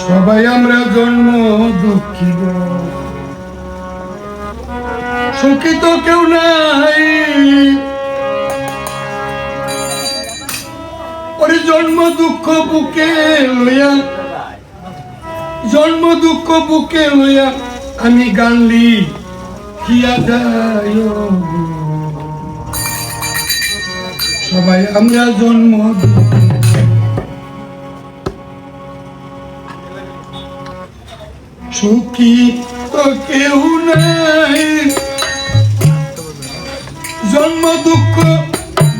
সবাই আমরা জন্ম দুঃখী গো, সুখী তো কেউ নাই। ওরে জন্ম দুঃখ বুকে লইয়া, জন্ম দুঃখ বুকে লইয়া আমি গানলি কিয়া যায় গো। সবাই আমরা জন্ম দুঃখী, সুখী তো কেউ নাই। জন্ম দুঃখ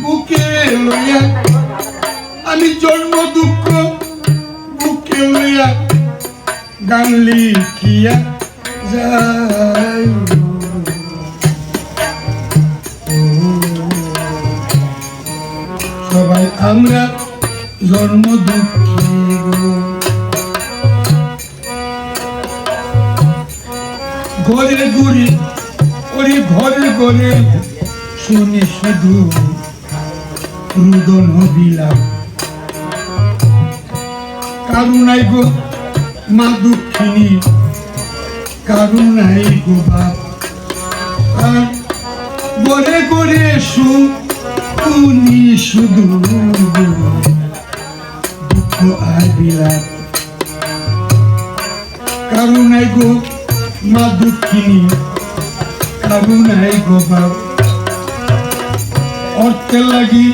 বুকে লইয়া আমি জন্ম দুঃখ বুকে লইয়া গান লিখিয়া যাই। সবাই আমরা জন্ম দুঃখী গো। ঘরে ঘুরি ওরে ঘরে ঘরে শুনি শুধু রুদন বিলাপ। কারুনাই গো মা দুঃখিনী, কারুনাই গো বাপ। আর ঘরে ঘরে শুনি শুধু দুঃখ আর বিলাপ। কারুনাই গো মা দুঃখিনী, কারুনাই গো বাপ। অর্থের লাগি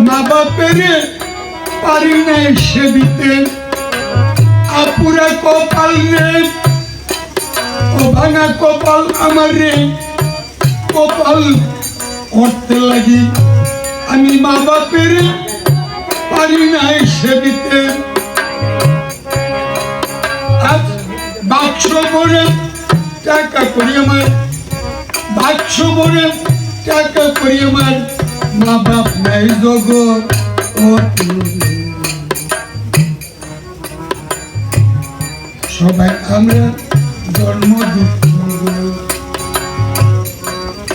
মা বাপের পারি নাই সেবিতে। আপুরা কপাল রে, ও ভাঙা কপাল আমার রে কপাল। অর্থের লাগি আমি মা বাপের পারি নাই সেবিতে। আজ বাক্স ভরে টাকা করি আমার, বাক্স ভরে টাকা করি আমার, মা বাপ নাই জগৎ। সবাই আমরা জন্ম দুঃখী,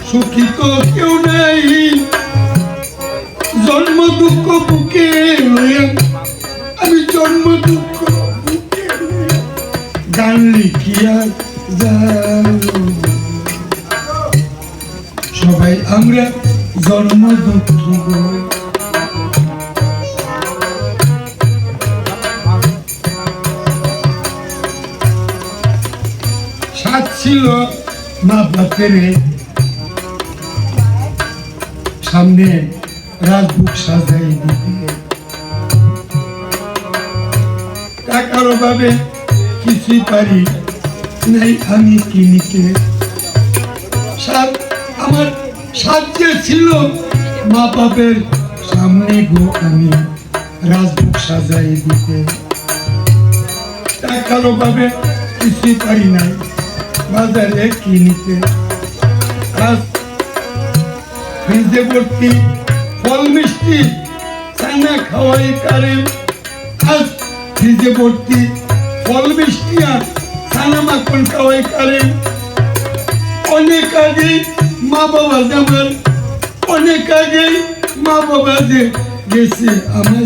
সুখী তো কেউ নাই। জন্ম দুঃখ বুকে লইয়া আমি জন্ম দুঃখ বুকে লইয়া গান লিখিয়া যাই। সবাই আমরা জন্ম দুঃখী গো। সাথ ছিল মা বাপের সামনে রাজবুক সাজাই দিতে। টাকার অভাবে কিছুই পারি নাই আমি কিনিতে। আমার সাথে ছিল মা বাপের সামনে গো আমি রাজবুক সাজাই দিতে। টাকার অভাবে কিছুই পারি নাই বাজারে কিনিতে। আজ ফ্রিজে ভর্তি ফল মিষ্টি চানা খাওয়াই কারে। আজ ফ্রিজে ভর্তি ফল মিষ্টি আর চানা মাখন খাওয়াই কারে। অনেক আগে মা বাবা যেমন, অনেক আগে মা বাবা যে গেছে আমার।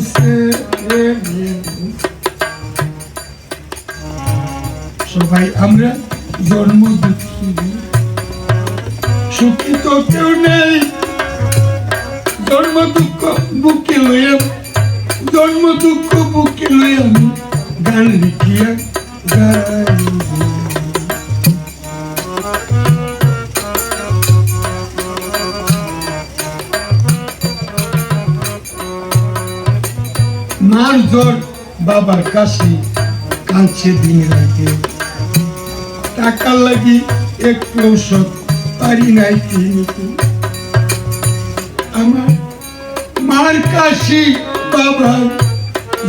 সবাই আমরা জন্ম দুঃখী, সুখী তো কেউ নেই। জন্ম দুঃখ বুকে লইয়া, জন্ম দুঃখ বুকে লইয়া আমি গান লিখিয়া যাই। মার জ্বর বাবার কাশি কাঁদছে দিন রাতে। টাকার লাগি একটু ঔষধ পারি নাই কিনিতে। আমার মার কাশি বাবার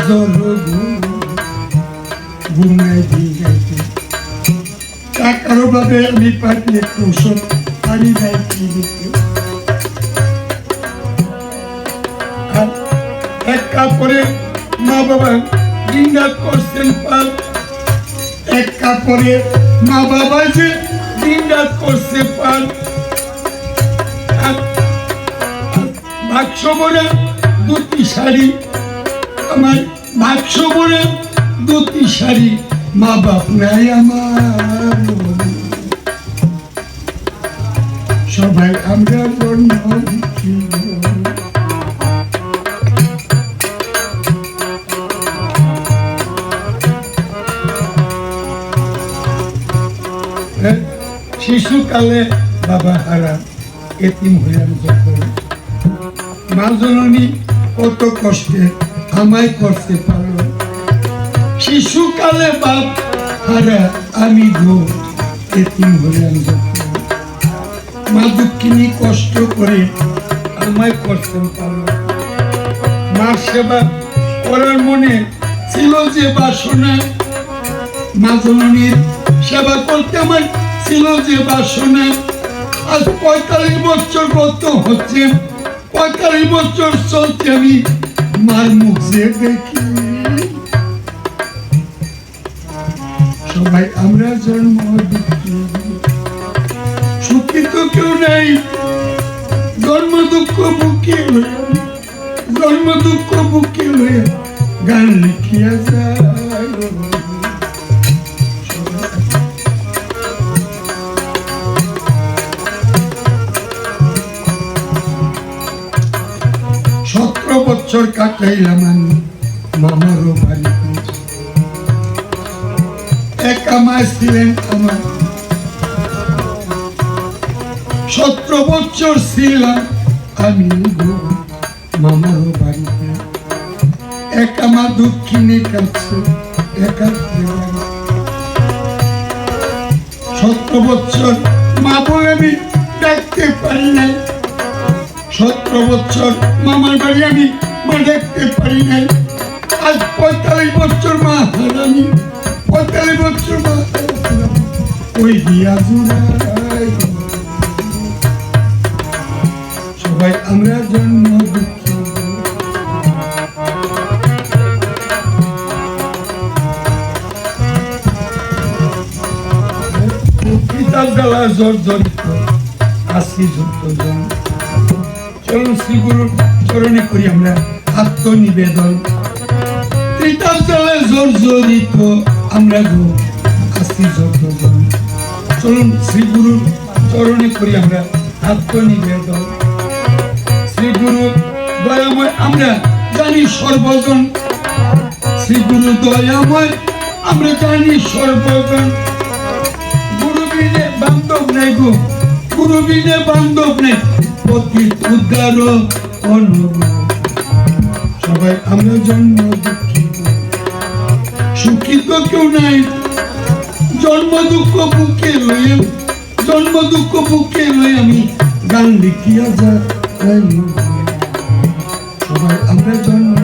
জ্বর ঘুমাই দিয়ে যাইতে। টাকার অভাবে আমি পারি একটু ঔষধ পারি নাই কিনিতে। আর এক কাপড়ে মা বাবা দিনরাত করছেন পাল। এক কাপড়ে মা বাবা যে দিনরাত করছে পাল। বাক্স ভরে দুটি শাড়ি, আমার বাক্স ভরে দুটি শাড়ি মা বাপ নাই আমার সবাই আমরা জন্ম দিচ্ছি শিশুকালে বাবা হারা এতিম হইলাম যখন মা জননী কত কষ্টে আমায় করতে পারো শিশুকালে বাপ হারা আমি গো এতিম হইলাম যখন মা দুঃখিনী কষ্ট করে আমায় করতে পারো মার সেবা করার মনে ছিল যে বাসনা মা জননীর সেবা করতে আমার ছিল যে বাসনা আজ 45 বছর গত হচ্ছে 45 বছর চলছে আমি মার মুখ যে দেখি সবাই আমরা জন্ম দুঃখী সুখী তো কেউ নাই জন্ম দুঃখ বুকে লইয়া জন্ম দুঃখ বুকে লইয়া গান লিখিয়া যায় বছর কাটাইলাম আমি মামারও বাড়িতে একা মা ছিলেন আমার 17 বছর ছিলাম আমি মামারও বাড়িতে একা মা দুঃখিনী কাছে একা 17 বছর মা বলে আমি ডাকতে পারি নাই 17 বছর মামার বাড়ি আমি মা দেখতে পারি নাই আজ 45 বছর মা হারানি 45 বছর মা ওই দিয়া জুড়াই সবাই আমরা জন্ম দুঃখী পিতার জ্বালা জর্জরিত আসি যুক্তজন চলুন শ্রী গুরুর চরণে করি আমরা আত্মনিবেদন পিতার জ্বালায় জর্জরিত আমরা গো আসি যতজন চলুন শ্রী গুরুর চরণে করি আমরা আত্মনিবেদন শ্রী গুরু দয়াময় আমরা জানি সর্বজন শ্রী গুরু দয়াময় আমরা জানি সর্বজন গুরু বিনে বান্ধব নাই গো গুরু বিনে বান্ধব নেই পতি উদ্ধার সবাই আমরা জন্ম দুঃখী সুখী তো কেউ নাই জন্ম দুঃখ বুকে লয়ে জন্ম দুঃখ বুকে লয়ে আমি গান লিখিয়া যাই সবাই আমরা জন্ম